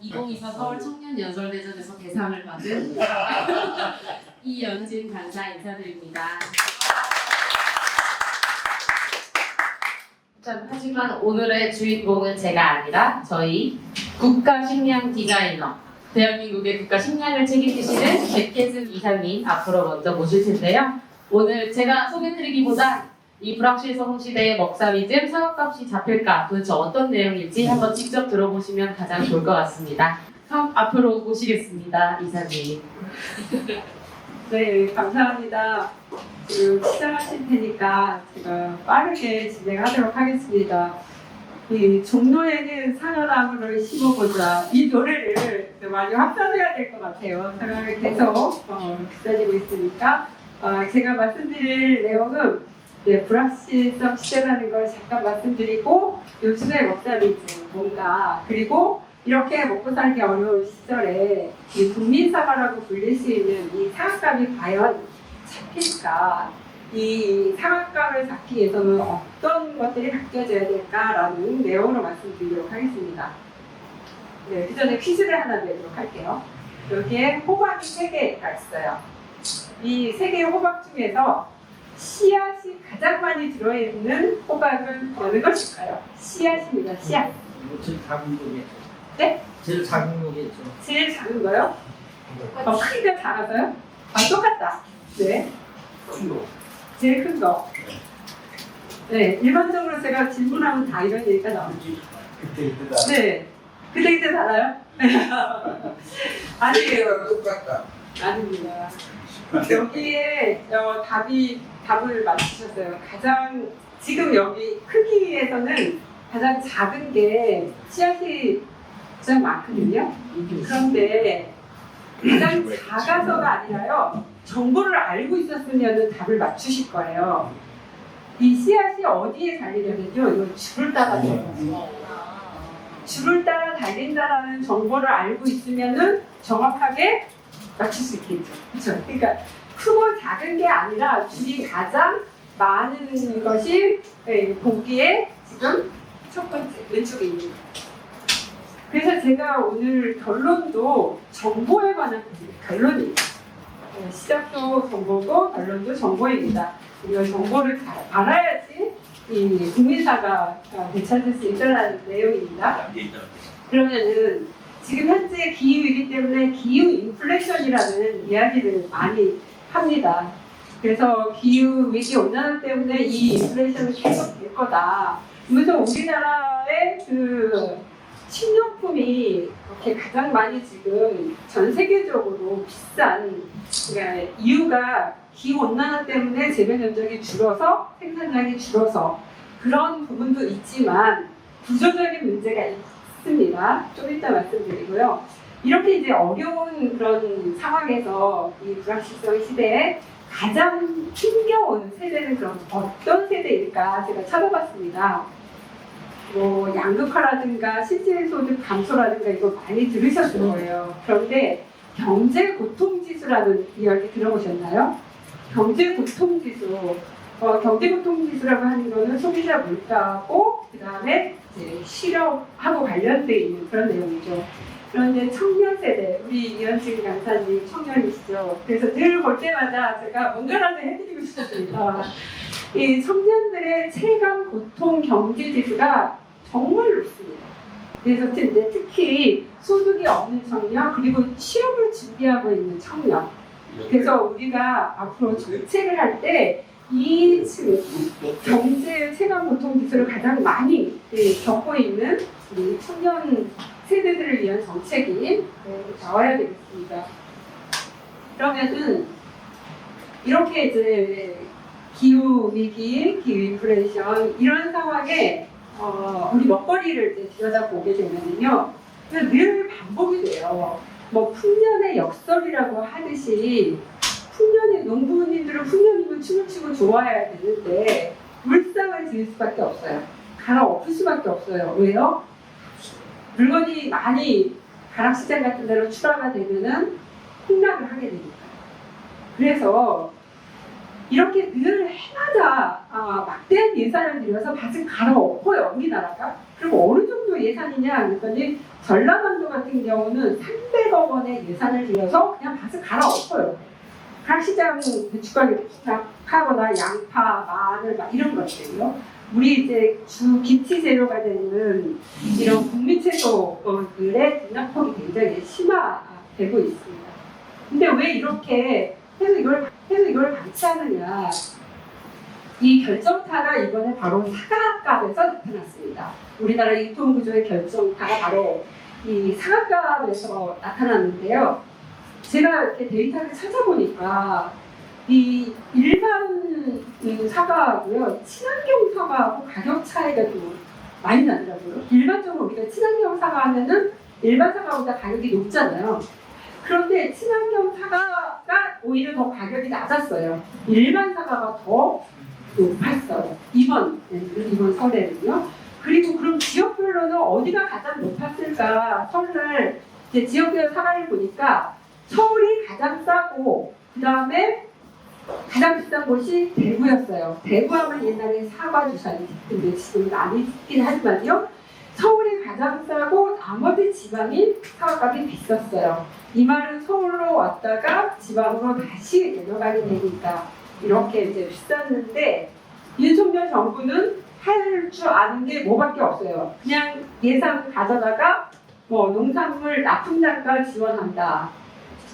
2024 서울 청년연설대전에서 대상을 받은 이연진 강사 인사드립니다. 하지만 오늘의 주인공은 제가 아니라 저희 국가식량 디자이너, 대한민국의 국가 식량을 책임지시는 백혜승 이사님 앞으로 먼저 모실 텐데요. 오늘 제가 소개드리기보다 이 불확실성 시대의 먹사리즘 사업값이 잡힐까 도대체 어떤 내용일지 한번 직접 들어보시면 가장 좋을 것 같습니다. 앞으로 모시겠습니다, 이사님. 네, 감사합니다. 지금 시작하실 테니까 제가 빠르게 진행하도록 하겠습니다. 이 종로에는 상어나무를 심어보자, 이 노래를 많이 확산해야 될 것 같아요. 생각을 계속 기다리고 있으니까 제가 말씀드릴 내용은 불확실성 시대라는 걸 잠깐 말씀드리고, 요즘의 먹사리즘 뭔가, 그리고 이렇게 먹고 살기 어려운 시절에 이 국민사과라고 불릴 수 있는 이 상한감이 과연 잡힐까? 이 상한감을 잡기 위해서는 어떤 것들이 바뀌어져야 될까라는 내용으로 말씀드리도록 하겠습니다. 네, 그 전에 퀴즈를 하나 내도록 할게요. 여기에 호박이 3개가 있어요. 이 3개의 호박 중에서 씨앗이 가장 많이 들어있는 호박은 어느 것일까요? 씨앗입니다. 씨앗. 제일 작은 거겠죠. 네? 제일 작은 거겠죠. 제일 작은 거요? 크기가 작아서요? 똑같다. 네. 큰 거. 제일 큰 거. 네, 일반적으로 제가 질문하면 다 이런 얘기가 나오죠. 그때 다. 네. 그때 달라요? 아니에요. 똑같다. 아닙니다. 여기에 답을 맞추셨어요. 가장 지금 여기 크기에서는 가장 작은 게 씨앗이 가장 많거든요. 그런데 가장 작아서가 아니라요, 정보를 알고 있었으면 답을 맞추실 거예요. 이 씨앗이 어디에 달리냐면요, 이거 줄을 따라 달려요. 줄을 따라 달린다라는 정보를 알고 있으면은 정확하게 맞출 수 있겠죠. 그렇죠? 그러니까 크고 작은 게 아니라 줄이 가장 많은 것이 보기에 지금 첫 번째 왼쪽에 있는 거예요. 그래서 제가 오늘 결론도 정보에 관한 결론이에요. 시작도 정보고 결론도 정보입니다. 우리가 정보를 잘 알아야지 이 국민사가 되찾을 수 있다는 내용입니다. 그러면은 지금 현재 기후이기 때문에 기후 인플레이션이라는 이야기를 많이 합니다. 그래서 기후 위기 온난화 때문에 이 인플레이션은 계속 될 거다. 그래서 우리나라의 그 식료품이 이렇게 가장 많이 지금 전 세계적으로 비싼, 그러니까 이유가 기후 온난화 때문에 재배 면적이 줄어서 생산량이 줄어서 그런 부분도 있지만 구조적인 문제가 있습니다. 좀 이따 말씀드리고요. 이렇게 이제 어려운 그런 상황에서 이 불확실성 시대에 가장 힘겨운 세대는 그럼 어떤 세대일까 제가 찾아봤습니다. 뭐 양극화라든가 실질소득 감소라든가 이거 많이 들으셨을 거예요. 그런데 경제고통지수라는 이야기 들어보셨나요? 경제고통지수. 경제고통지수라고 하는 거는 소비자 물가하고 그 다음에 실업하고 관련돼 있는 그런 내용이죠. 그런데 청년 세대, 우리 이연진 강사님 청년이시죠. 그래서 늘 볼 때마다 제가 뭔가라도 해드리고 싶었습니다. 이 청년들의 체감 고통 경제 지수가 정말 높습니다. 그래서 특히 소득이 없는 청년, 그리고 취업을 준비하고 있는 청년. 그래서 우리가 앞으로 정책을 할 때 이 경제 체감 고통 지수를 가장 많이 겪고 있는 우리 청년 세대들을 위한 정책이 나와야 되겠습니다. 그러면은 이렇게 이제 기후 위기, 기후 인플레이션 이런 상황에 우리 먹거리를 이제 들여다보게 되면요, 늘 반복이 돼요. 뭐 풍년의 역설이라고 하듯이 풍년의 농부님들은 풍년이면 춤을 추고 좋아해야 되는데 물상을 지을 수밖에 없어요. 갈아엎을 수밖에 없어요. 왜요? 물건이 많이 가락시장 같은 데로 출하가 되면은 폭락을 하게 되니까. 그래서 이렇게 늘 해마다 막대한 예산을 들여서 밭을 갈아엎어요, 우리나라가. 그럼 어느 정도 정도 예산이냐 그랬더니 전라남도 같은 경우는 300억 원의 예산을 들여서 그냥 밭을 갈아엎어요. 각 시장 배춧가루 하거나 양파, 마늘 막 이런 것들이요. 우리 이제 주 김치 재료가 되는 이런 국민채소들의 등락폭이 굉장히 심화되고 있습니다. 근데 왜 이렇게 해서 이걸 같이 하느냐? 이 결정타가 이번에 바로 사과값에서 나타났습니다. 우리나라 유통구조의 결정타가 바로 이 사과값에서 나타났는데요. 제가 이렇게 데이터를 찾아보니까 이 일반 사과하고요, 친환경 사과하고 가격 차이가 좀 많이 나더라고요. 일반적으로 우리가 친환경 사과 하면은 일반 사과보다 가격이 높잖아요. 그런데 친환경 사과가 오히려 더 가격이 낮았어요. 일반 사과가 더 높았어요. 이번 설에는요. 그리고 그럼 지역별로는 어디가 가장 높았을까? 설날 이제 지역별 사과를 보니까 서울이 가장 싸고 그 다음에 가장 비싼 곳이 대구였어요. 대구하면 옛날에 사과 주산이 근데 지금은 아니긴 하지만요. 서울이 가장 싸고 나머지 지방이 사과값이 비쌌어요. 이 말은 서울로 왔다가 지방으로 다시 내려가게 되니까 이렇게 이제 비쌌는데 윤석열 정부는 할 줄 아는 게 뭐밖에 없어요. 그냥 예산 가져다가 뭐 농산물 납품단가 지원한다.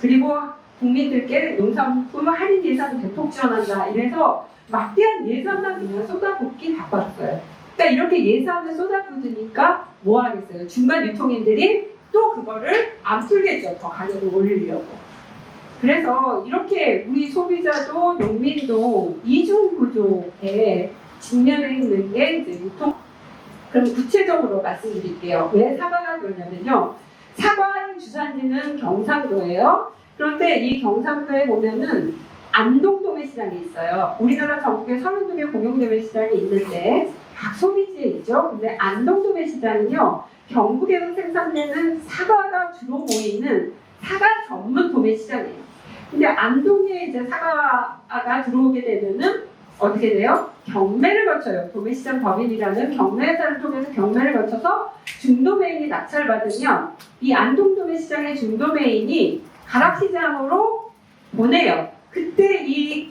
그리고 국민들께 농산품 할인 예산 대폭 지원한다. 이래서 막대한 예산만 그냥 쏟아붓기 바빴어요. 그러니까 이렇게 예산을 쏟아붓으니까 뭐 하겠어요? 중간 유통인들이 또 그거를 안 풀겠죠. 더 가격을 올리려고. 그래서 이렇게 우리 소비자도 농민도 이중 구조에 직면해 있는 게 이제 유통. 그럼 구체적으로 말씀드릴게요. 왜 사과가 그러냐면요. 사과의 주산지는 경상도예요. 그런데 이 경상도에 보면은 안동 도매시장이 있어요. 우리나라 전국에 32개 공영 도매시장이 있는데 각 소비지에 있죠. 근데 안동 도매시장은요. 경북에서 생산되는 사과가 주로 모이는 사과 전문 도매시장이에요. 근데 안동에 이제 사과가 들어오게 되면은 어떻게 돼요? 경매를 거쳐요. 도매시장 법인이라는 경매회사를 통해서 경매를 거쳐서 중도매인이 낙찰받으면 이 안동 도매시장의 중도매인이 가락시장으로 보내요. 그때 이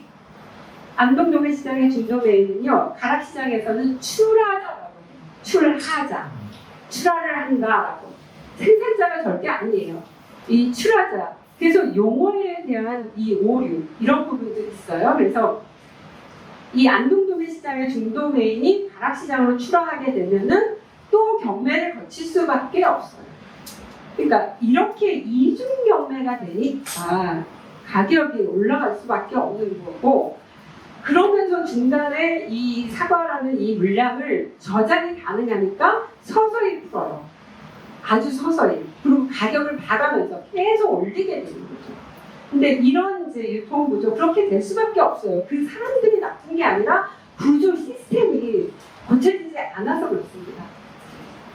안동 도매시장의 중도매인은요, 가락시장에서는 출하자라고 해요. 출하를 한다라고. 생산자가 절대 아니에요. 이 출하자. 그래서 용어에 대한 이 오류 이런 부분들이 있어요. 그래서 이 안동 도매시장의 중도매인이 가락시장으로 출하하게 되면은 또 경매를 거칠 수밖에 없어요. 그러니까 이렇게 이중 경매가 되니까 가격이 올라갈 수밖에 없는 거고, 그러면서 중간에 이 사과라는 이 물량을 저장이 가능하니까 서서히 풀어요. 아주 서서히. 그리고 가격을 봐가면서 계속 올리게 되는 거죠. 근데 이런 이제 유통구조 그렇게 될 수밖에 없어요. 그 사람들이 나쁜 게 아니라 구조 시스템이 고쳐지지 않아서 그렇습니다.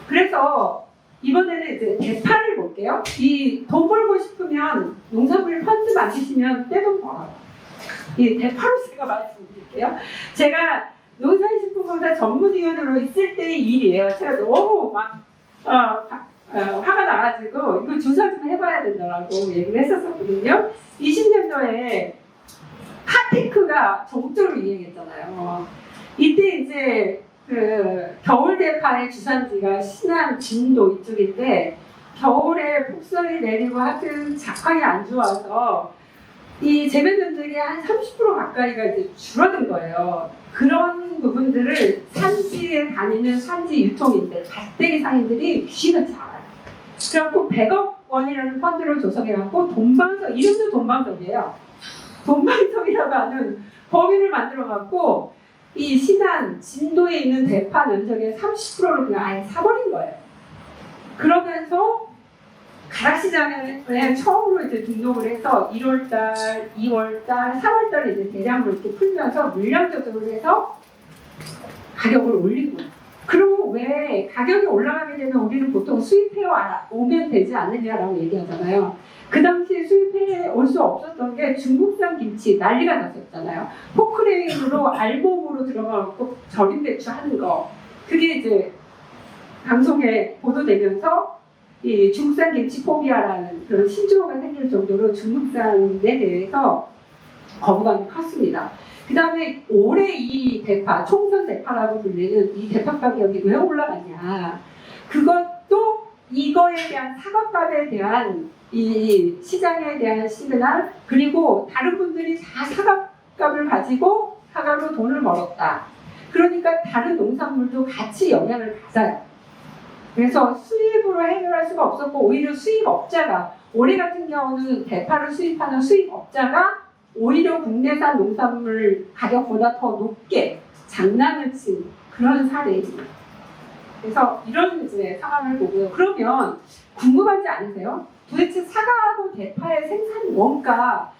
그래서 이번에는 이제 대파를 볼게요. 이 돈 벌고 싶으면 농산물 펀드 만드시면 떼돈 벌어요. 이 대파로 제가 말씀드릴게요. 제가 농산식품공사 전문위원으로 있을 때의 일이에요. 제가 너무 막 화가 나가지고 이거 조사 좀 해봐야 된다고 얘기를 했었거든요. 20년도에 핫테크가 전국적으로 유행했잖아요. 이때 이제 그 겨울 대파의 주산지가 신안, 진도 이쪽인데 겨울에 폭설이 내리고 하여튼 작황이 안 좋아서 이 재배 면적이 한 30% 가까이가 이제 줄어든 거예요. 그런 부분들을 산지에 다니는 산지 유통인들, 밭대기 상인들이 귀신같이 알아요. 그래갖고 100억 원이라는 펀드를 조성해갖고 돈방석, 이름도 돈방석이에요. 돈방석이라고 하는 법인을 만들어갖고 이 신안, 진도에 있는 대파 면적의 30%를 그냥 아예 사버린 거예요. 그러면서 가락시장에 처음으로 이제 등록을 해서 1월달, 2월달, 3월달에 이제 대량으로 이렇게 풀면서 물량 조정을 해서 가격을 올리고. 그리고 왜 가격이 올라가게 되면 우리는 보통 수입해 오면 되지 않느냐라고 얘기하잖아요. 그 당시에 수입해 올 수 없었던 게 중국산 김치 난리가 났었잖아요. 포크레인으로 알몸으로 들어가고 절임 배추 하는 거. 그게 이제 방송에 보도되면서 이 중국산 김치 포비아라는 그런 신조어가 생길 정도로 중국산에 대해서 거부감이 컸습니다. 그 다음에 올해 이 대파, 총선 대파라고 불리는 이 대파 가격이 왜 올라갔냐. 그것도 이거에 대한 사과값에 대한 이 시장에 대한 시그널, 그리고 다른 분들이 다 사과값을 가지고 사과로 돈을 벌었다. 그러니까 다른 농산물도 같이 영향을 받아요. 그래서 수입으로 해결할 수가 없었고, 오히려 수입업자가, 올해 같은 경우는 대파를 수입하는 수입업자가 오히려 국내산 농산물 가격보다 더 높게 장난을 친 그런 사례입니다. 그래서 이런 이제 상황을 보고요. 그러면 궁금하지 않으세요? 도대체 사과하고 대파의 생산 원가가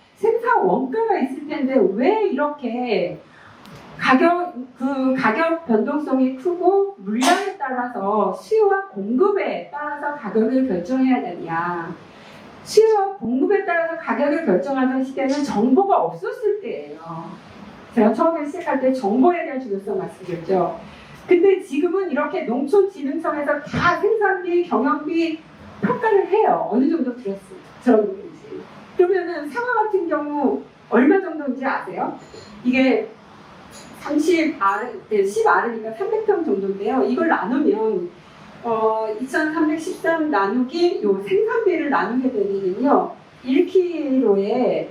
있을 텐데 왜 이렇게 가격 변동성이 크고 물량에 따라서 수요와 공급에 따라서 가격을 결정해야 되냐. 수요와 공급에 따라서 가격을 결정하던 시대는 정보가 없었을 때예요. 제가 처음에 시작할 때 정보에 대한 중요성 말씀드렸죠. 근데 지금은 이렇게 농촌진흥청에서 다 생산비, 경영비 평가를 해요. 어느 정도 들었는지. 그러면은 상황 같은 경우 얼마 정도인지 아세요? 이게 10R이니까 300평 정도인데요. 이걸 나누면 2313 나누기 요 생산비를 나누게 되면요. 1kg에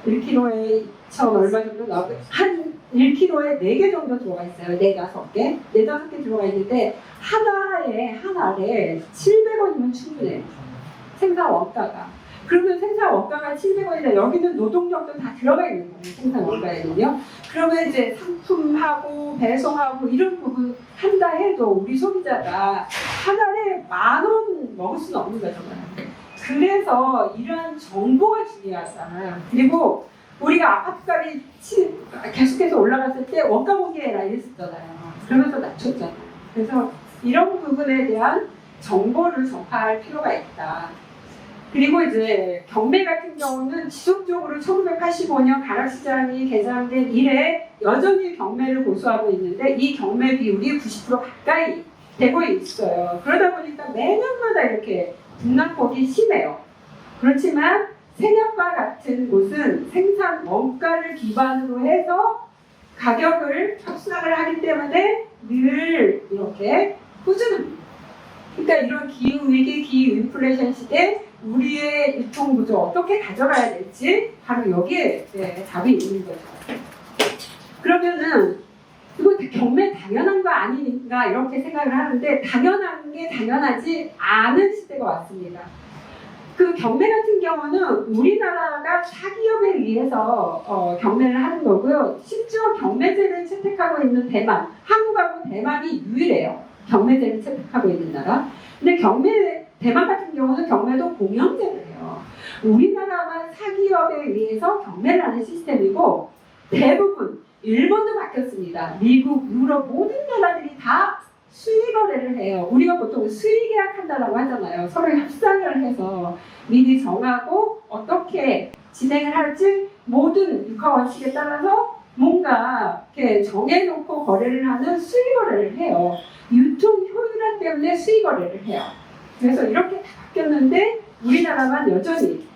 1kg에 2천 얼마 정도 나오고 한 1kg에 4개 정도 들어가 있어요. 4-5개. 4-5개 들어가 있는데 하나에 700원이면 충분해요. 생산 원가가. 그러면 생산 원가가 700원이다. 여기는 노동력도 다 들어가 있는 거예요. 생산 원가에는요. 그러면 이제 상품하고 배송하고 이런 부분 한다 해도 우리 소비자가 한 달에 10,000원 먹을 수는 없는 거잖아요. 그래서 이러한 정보가 중요하잖아요. 그리고 우리가 아파트값이 계속해서 올라갔을 때 원가 공개해라 이랬었잖아요. 그러면서 낮췄잖아요. 그래서 이런 부분에 대한 정보를 전파할 필요가 있다. 그리고 이제 경매 같은 경우는 지속적으로 1985년 가락시장이 개장된 이래 여전히 경매를 고수하고 있는데 이 경매 비율이 90% 가까이 되고 있어요. 그러다 보니까 매년마다 이렇게 등락폭이 심해요. 그렇지만 생협과 같은 곳은 생산 원가를 기반으로 해서 가격을 협상을 하기 때문에 늘 이렇게 꾸준합니다. 그러니까 이런 기후위기, 기후인플레이션 시대 우리의 유통구조 어떻게 가져가야 될지 바로 여기에 답이 있는 거죠. 그러면은 이거 경매 당연한 거 아닌가 이렇게 생각을 하는데 당연한 게 당연하지 않은 시대가 왔습니다. 그 경매 같은 경우는 우리나라가 사기업에 의해서 경매를 하는 거고요. 심지어 경매제를 채택하고 있는 대만, 한국하고 대만이 유일해요. 경매제를 채택하고 있는 나라. 근데 대만 같은 경우는 경매도 공영제를 해요. 우리나라만 사기업에 의해서 경매를 하는 시스템이고 대부분 일본도 바뀌었습니다. 미국, 유럽 모든 나라들이 다 수의 거래를 해요. 우리가 보통 수의 계약한다라고 하잖아요. 서로 협상을 해서 미리 정하고 어떻게 진행을 할지 모든 육하 원칙에 따라서 뭔가 이렇게 정해놓고 거래를 하는 수의 거래를 해요. 유통 효율화 때문에 수의 거래를 해요. 그래서 이렇게 다 바뀌었는데 우리나라만 여전히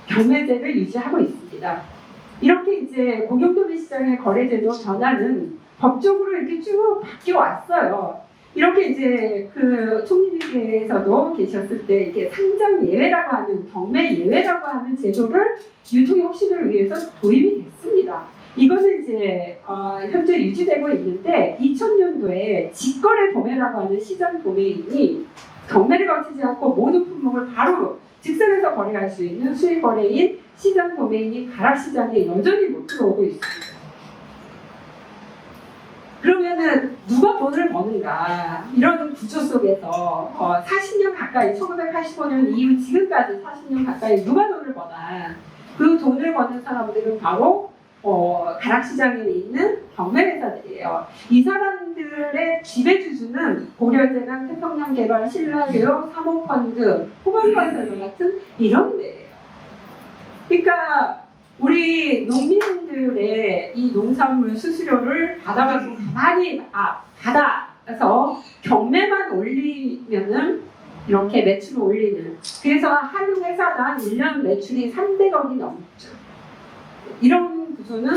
경매제를 유지하고 있습니다. 이렇게 이제 공용도매 시장의 거래제도 변화는 법적으로 이렇게 쭉 바뀌어 왔어요. 이렇게 이제 그 총리님께서도 계셨을 때 이렇게 상장 예외라고 하는 경매 예외라고 하는 제도를 유통의 혁신을 위해서 도입이 됐습니다. 이것은 이제 현재 유지되고 있는데 2000년도에 직거래 도매라고 하는 시장 도매인이 경매를 거치지 않고 모든 품목을 바로 직선에서 거래할 수 있는 수의 거래인 시장 도매인이 가락시장에 여전히 못 들어오고 있습니다. 그러면은 누가 돈을 버는가 이런 구조 속에서 40년 가까이 1985년 이후 지금까지 40년 가까이 누가 돈을 버나 그 돈을 버는 사람들은 바로 가락시장에 있는 경매회사들이에요. 이 사람들의 지배주주는 고려재단, 태평양개발, 신라교육, 사모펀드, 호반건설 같은 이런 데예요. 그러니까 우리 농민들의 이 농산물 수수료를 받아가지고 가만히 들어가서 경매만 올리면은 이렇게 매출을 올리는. 그래서 한 회사당 1년 매출이 300억이 넘죠. 이런 구조는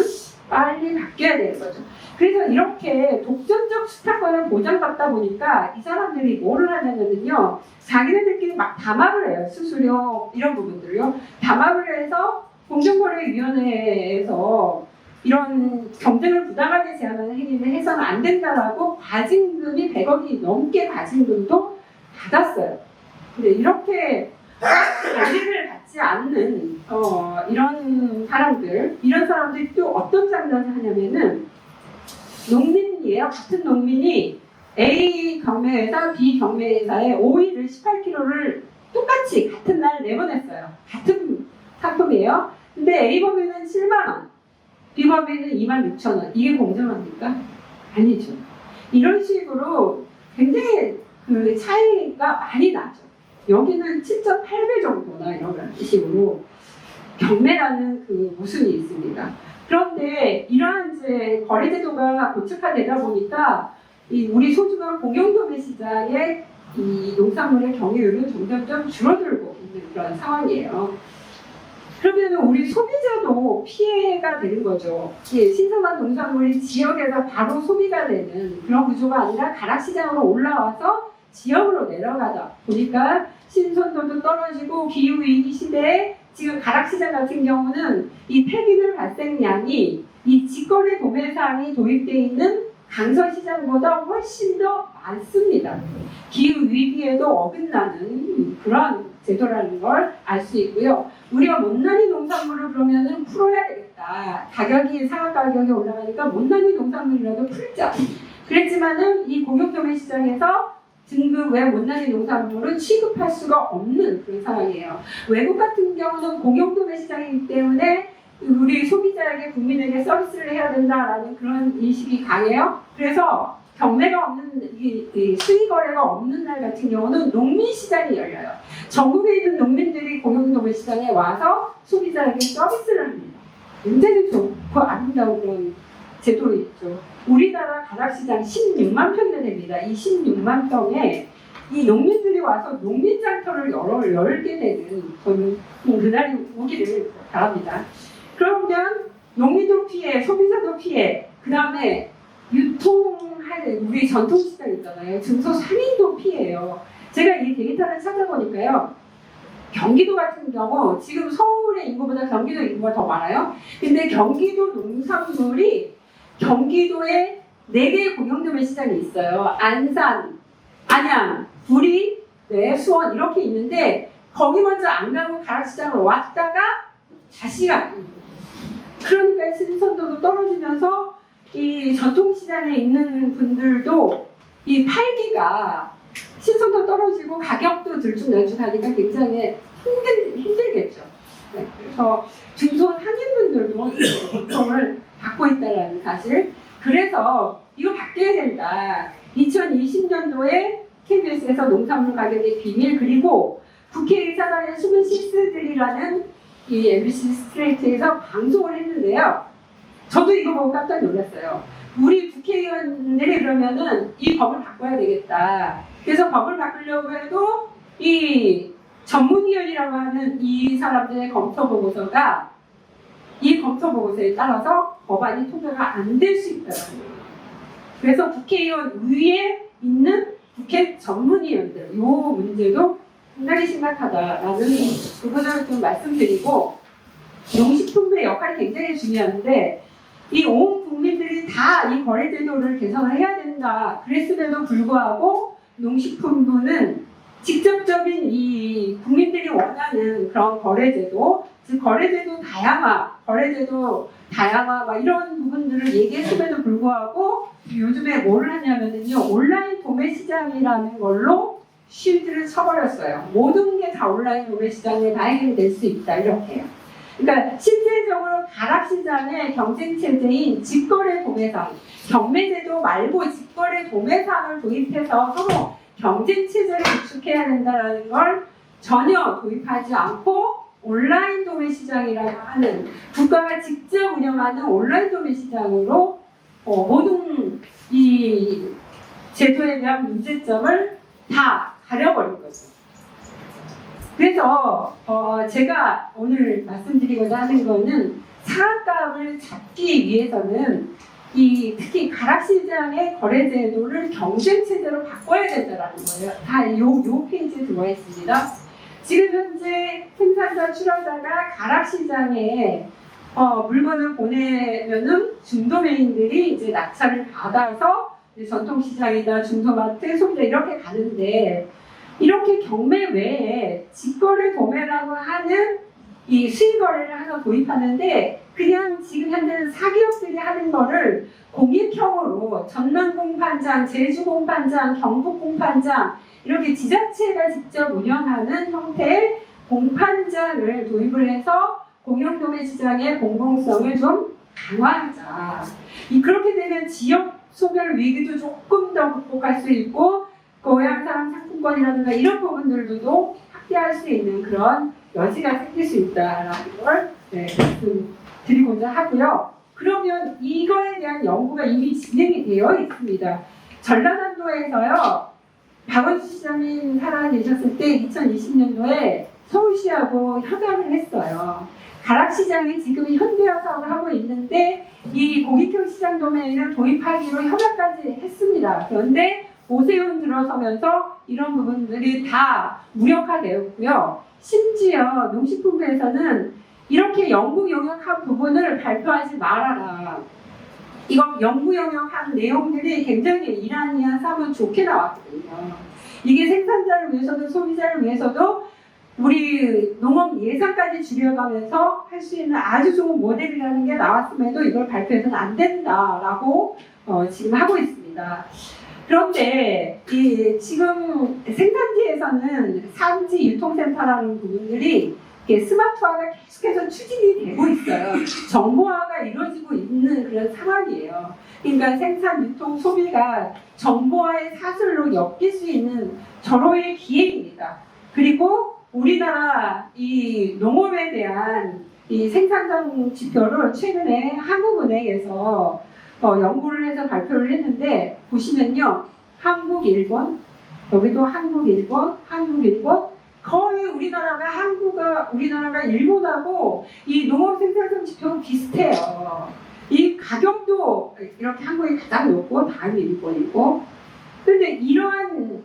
빨리 바뀌어야 되는 거죠. 그래서 이렇게 독점적 수탁권을 보장받다 보니까 이 사람들이 뭐를 하냐면요. 자기네들끼리 막 담합을 해요. 수수료 이런 부분들요. 담합을 해서 공정거래위원회에서 이런 경쟁을 부당하게 제한하는 행위를 해서는 안 된다라고 과징금이 100억이 넘게 과징금도 받았어요. 근데 이렇게 관리를 받지 않는 이런 사람들이 또 어떤 장난을 하냐면은 농민이에요. 같은 농민이 A 경매회사, B 경매회사에 오일을 18kg를 똑같이 같은 날 내보냈어요. 같은 상품이에요. 근데 A 범위는 7만 원, B 범위는 26,000원. 이게 공정합니까? 아니죠. 이런 식으로 굉장히 그 차이가 많이 나죠. 여기는 7.8배 정도나 이런 식으로 경매라는 그 모순이 있습니다. 그런데 이러한 이제 거래제도가 고착화되다 보니까 이 우리 소중한 공영도매 시장의 이 농산물의 경유율은 점점점 줄어들고 있는 그런 상황이에요. 그러면 우리 소비자도 피해가 되는 거죠. 예, 신선한 농산물이 지역에서 바로 소비가 되는 그런 구조가 아니라 가락시장으로 올라와서 지역으로 내려가다 보니까 신선도도 떨어지고 기후위기 시대에 지금 가락시장 같은 경우는 이 폐기물 발생량이 이 직거래 도매상이 도입되어 있는 강서시장보다 훨씬 더 많습니다. 기후위기에도 어긋나는 그런 제도라는 걸 알 수 있고요. 우리가 못난이 농산물을 그러면은 풀어야 되겠다. 상한 가격이 올라가니까 못난이 농산물이라도 풀자. 그랬지만은 이 공영도매 시장에서 등급 외 못난이 농산물은 취급할 수가 없는 그런 상황이에요. 외국 같은 경우는 공영도매 시장이기 때문에 우리 소비자에게 국민에게 서비스를 해야 된다라는 그런 인식이 강해요. 그래서 경매가 없는 이 수의 거래가 없는 날 같은 경우는 농민 시장이 열려요. 전국에 있는 농민들이 공영도매 시장에 와서 소비자에게 서비스를 합니다. 굉장히 좋고 아름다운 그런 제도로 있죠. 우리나라 가락시장 16만 평이나 됩니다. 이 16만 평에 이 농민들이 와서 농민장터를 열게 되는 저는 그날이 오기를 바랍니다. 그러면 농민도 피해, 소비자도 피해, 그 다음에 유통할 우리 전통시장 있잖아요. 증소 상인도 피해요. 제가 이 데이터를 찾아보니까요. 경기도 같은 경우 지금 서울의 인구보다 경기도 인구가 더 많아요. 근데 경기도 농산물이 경기도에 4개의 공영도매 시장이 있어요. 안산, 안양, 구리, 수원 이렇게 있는데 거기 먼저 안 가고 가락시장으로 왔다가 다시 가는 거예요. 그러니까 신선도도 떨어지면서 이 전통시장에 있는 분들도 이 팔기가 신선도 떨어지고 가격도 들쭉날쭉하니까 굉장히 힘들겠죠. 네, 그래서 중소 상인분들도 고통을 받고 있다는 사실. 그래서 이거 바뀌어야 된다. 2020년도에 KBS에서 농산물 가격의 비밀 그리고 국회의사당의 숨은 실수들이라는 이 MBC 스트레이트에서 방송을 했는데요. 저도 이거 보고 깜짝 놀랐어요. 우리 국회의원들이 그러면은 이 법을 바꿔야 되겠다. 그래서 법을 바꾸려고 해도 이 전문위원이라고 하는 이 사람들의 검토 보고서가 이 검토 보고서에 따라서 법안이 통과가 안 될 수 있더라고요. 그래서 국회의원 위에 있는 국회 전문위원들 이 문제도 상당히 심각하다라는 부분을 좀 말씀드리고 농식품부의 역할이 굉장히 중요한데 이 온 국민들이 다 이 거래제도를 개선을 해야 된다. 그랬음에도 불구하고 농식품부는 직접적인 이 국민들이 원하는 그런 거래제도, 즉 거래제도 다양화 막 이런 부분들을 얘기했음에도 불구하고 요즘에 뭐를 하냐면요 온라인 도매 시장이라는 걸로 쉴드를 쳐버렸어요. 모든 게 다 온라인 도매 시장에 다 해결될 수 있다 이렇게요. 그러니까 실제적으로 가락시장의 경쟁 체제인 직거래 도매상, 경매제도 말고 직거래 도매상을 도입해서 서로 경쟁 체제를 구축해야 된다는 걸 전혀 도입하지 않고 온라인 도매 시장이라고 하는 국가가 직접 운영하는 온라인 도매 시장으로 모든 이 제도에 대한 문제점을 다 가려버린 거죠. 그래서 제가 오늘 말씀드리고자 하는 거는 상한가를 잡기 위해서는 특히 가락시장의 거래제도를 경쟁체제로 바꿔야 된다는 거예요. 다 요 페이지에 들어와 있습니다. 지금 현재 생산자 출하자가 가락시장에 물건을 보내면은 중도매인들이 이제 낙찰을 받아서 전통시장이나 중소마트, 소비자 이렇게 가는데, 이렇게 경매 외에 직거래 도매라고 하는 이 수익거래를 하나 도입하는데, 그냥 지금 현재는 사기업들이 하는 거를 공익형으로 전남공판장, 제주공판장, 경북공판장 이렇게 지자체가 직접 운영하는 형태의 공판장을 도입을 해서 공영도매 시장의 공공성을 좀 강화하자. 그렇게 되면 지역 소멸 위기도 조금 더 극복할 수 있고, 고향사랑 상품권이라든가 이런 부분들도 확대할 수 있는 그런 여지가 생길 수 있다라는 걸 말씀드리고자 하고요. 그러면 이거에 대한 연구가 이미 진행이 되어 있습니다. 전라남도에서요, 박원순 시장님 살아계셨을 때 2020년도에 서울시하고 협약을 했어요. 가락시장이 지금 현대화 사업을 하고 있는데 이 공익형 시장 도매를 도입하기로 협약까지 했습니다. 그런데 오세훈 들어서면서 이런 부분들이 다 무력화되었고요. 심지어 농식품부에서는 이렇게 연구 영역한 부분을 발표하지 말아라. 이거 연구 영역한 내용들이 굉장히 이란이야 사면 좋게 나왔거든요. 이게 생산자를 위해서도 소비자를 위해서도 우리 농업 예산까지 줄여가면서 할 수 있는 아주 좋은 모델이라는 게 나왔음에도 이걸 발표해서는 안 된다라고 지금 하고 있습니다. 그런데 지금 생산지에서는 산지 유통센터라는 부분들이 스마트화가 계속해서 추진이 되고 있어요. 정보화가 이루어지고 있는 그런 상황이에요. 그러니까 생산, 유통, 소비가 정보화의 사슬로 엮일 수 있는 절호의 기회입니다. 그리고 우리나라 이 농업에 대한 이 생산성 지표를 최근에 한국은행에서 연구를 해서 발표를 했는데, 보시면요, 한국, 일본, 여기도 한국, 일본, 한국, 일본, 거의 우리나라가 일본하고 이 농업 생산성 지표가 비슷해요. 이 가격도 이렇게 한국이 가장 높고 다음이 일본이고, 그런데 이러한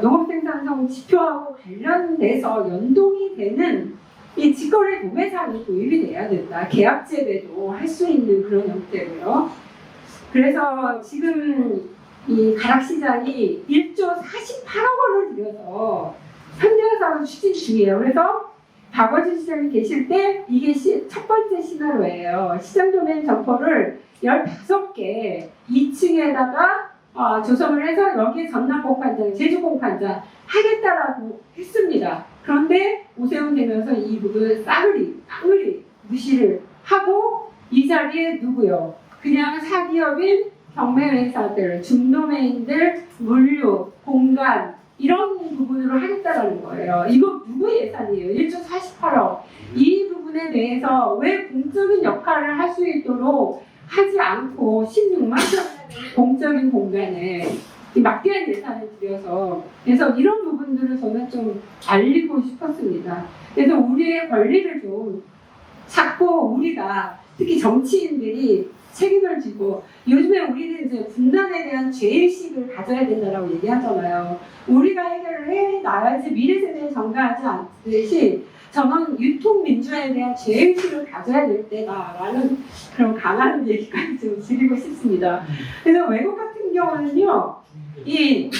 농업 생산성 지표하고 관련돼서 연동이 되는 이 직거래 도매상이 도입이 돼야 된다. 계약 재배도 할 수 있는 그런 형태고요. 그래서 지금 이 가락시장이 1조 48억 원을 들여서 현대화 사업을 추진 중이에요. 그래서 박원순 시장이 계실 때 이게 첫 번째 시나리오예요. 시장 도매 점포를 15개 2층에다가 조성을 해서 여기에 전남공판장, 제주공판장 하겠다라고 했습니다. 그런데 오세훈 되면서 이 부분을 싸그리 무시를 하고 이 자리에 누구요? 그냥 사기업인 경매회사들, 중도매인들, 물류, 공간 이런 부분으로 하겠다라는 거예요. 이거 누구 예산이에요? 1조 48억. 이 부분에 대해서 왜 공적인 역할을 할 수 있도록 하지 않고 16만 원 공적인 공간에 막대한 예산을 들여서, 그래서 이런 부분들을 저는 좀 알리고 싶었습니다. 그래서 우리의 권리를 좀 찾고, 우리가 특히 정치인들이 책임을 지고, 요즘에 우리는 이제 분단에 대한 죄의식을 가져야 된다라고 얘기하잖아요. 우리가 해결을 해놔야지 미래 세대에 전가하지 않듯이 저는 유통민주화에 대한 죄의식을 가져야 될 때다라는 그런 강한 얘기까지 좀 드리고 싶습니다. 그래서 외국 같은 경우는요, 이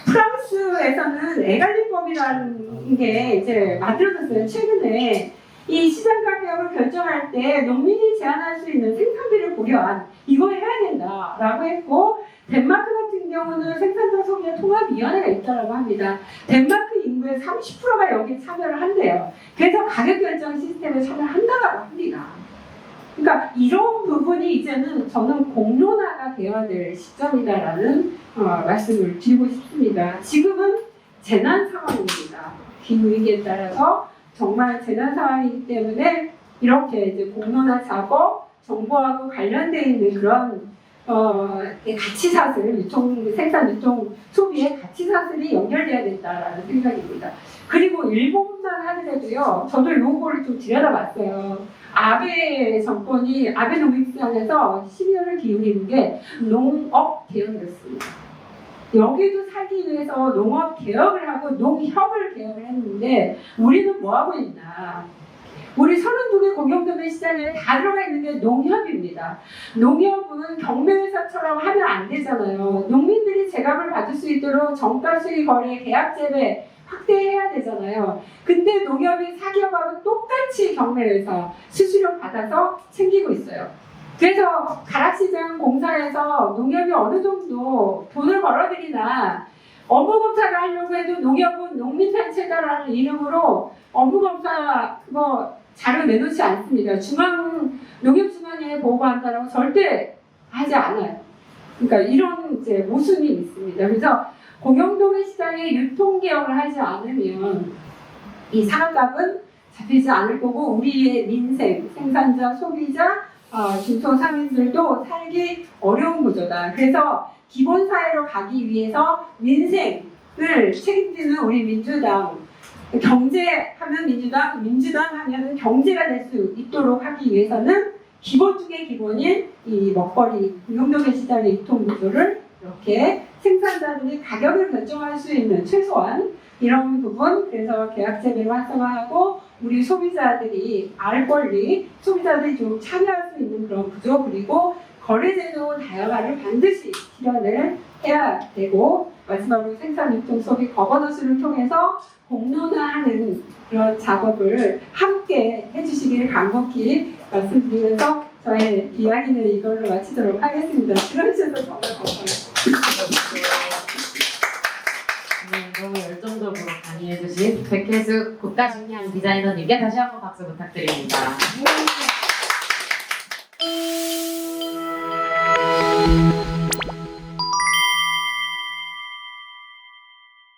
프랑스에서는 에갈리법이라는 게 이제 만들어졌어요. 최근에 이 시장 가격을 결정할 때 농민이 제한할 수 있는 생산비를 고려한 이거 해야 된다라고 했고, 덴마크 같은 경우는 생산자 소비자 통합위원회가 있다라고 합니다. 덴마크 인구의 30%가 여기 참여를 한대요. 그래서 가격 결정 시스템에 참여한다라고 합니다. 그러니까 이런 부분이 이제는 저는 공론화가 되어야 될 시점이다라는 말씀을 드리고 싶습니다. 지금은 재난 상황입니다. 기후위기에 따라서 정말 재난 상황이기 때문에 이렇게 이제 공론화 작업, 정보하고 관련되어 있는 그런 가치 사슬, 생산, 유통, 소비의 가치 사슬이 연결돼야 된다라는 생각입니다. 그리고 일본만 하더라도요, 저도 요거를 좀 들여다봤어요. 아베 정권이 아베노믹스에서 12년을 기울이는 게 농업 개혁이었습니다. 여기도 살기 위해서 농업 개혁을 하고 농협을 개혁을 했는데 우리는 뭐 하고 있나? 우리 32개 공영도매 시장에 다 들어가 있는 게 농협입니다. 농협은 경매회사처럼 하면 안 되잖아요. 농민들이 제값을 받을 수 있도록 정가 수익 거래 계약 재배 확대해야 되잖아요. 근데 농협이 사기업하고 똑같이 경매회사 수수료 받아서 챙기고 있어요. 그래서 가락시장 공사에서 농협이 어느 정도 돈을 벌어들이나 업무검사를 하려고 해도 농협은 농민단체다라는 이름으로 업무검사 그거 자료 내놓지 않습니다. 농협중앙회에 보고한다라고 절대 하지 않아요. 그러니까 이런 이제 모순이 있습니다. 그래서 공영도매 시장의 유통개혁을 하지 않으면 이 상한값은 잡히지 않을 거고 우리의 민생, 생산자, 소비자, 중소상인들도 살기 어려운 구조다. 그래서 기본사회로 가기 위해서 민생을 책임지는 우리 민주당, 경제하면 민주당 하면 경제가 될 수 있도록 하기 위해서는 기본 중에 기본인 이 먹거리, 공영도매 시장의 유통 구조를 이렇게 생산자들이 가격을 결정할 수 있는 최소한 이런 부분, 그래서 계약 재배를 활성화하고 우리 소비자들이 알 권리, 소비자들이 좀 참여할 수 있는 그런 구조, 그리고 거래제도 다양화를 반드시 실현을 해야 되고, 마지막으로 생산, 유통, 소비 거버넌스를 통해서 공론화하는 그런 작업을 함께 해주시기를 간곡히 말씀드리면서 저의 이야기는 이걸로 마치도록 하겠습니다. 들어주셔서 정말 감사합니다. 네, 너무 열정적으로 강의해주신 백혜숙 국가식량 디자이너님께 다시 한번 박수 부탁드립니다.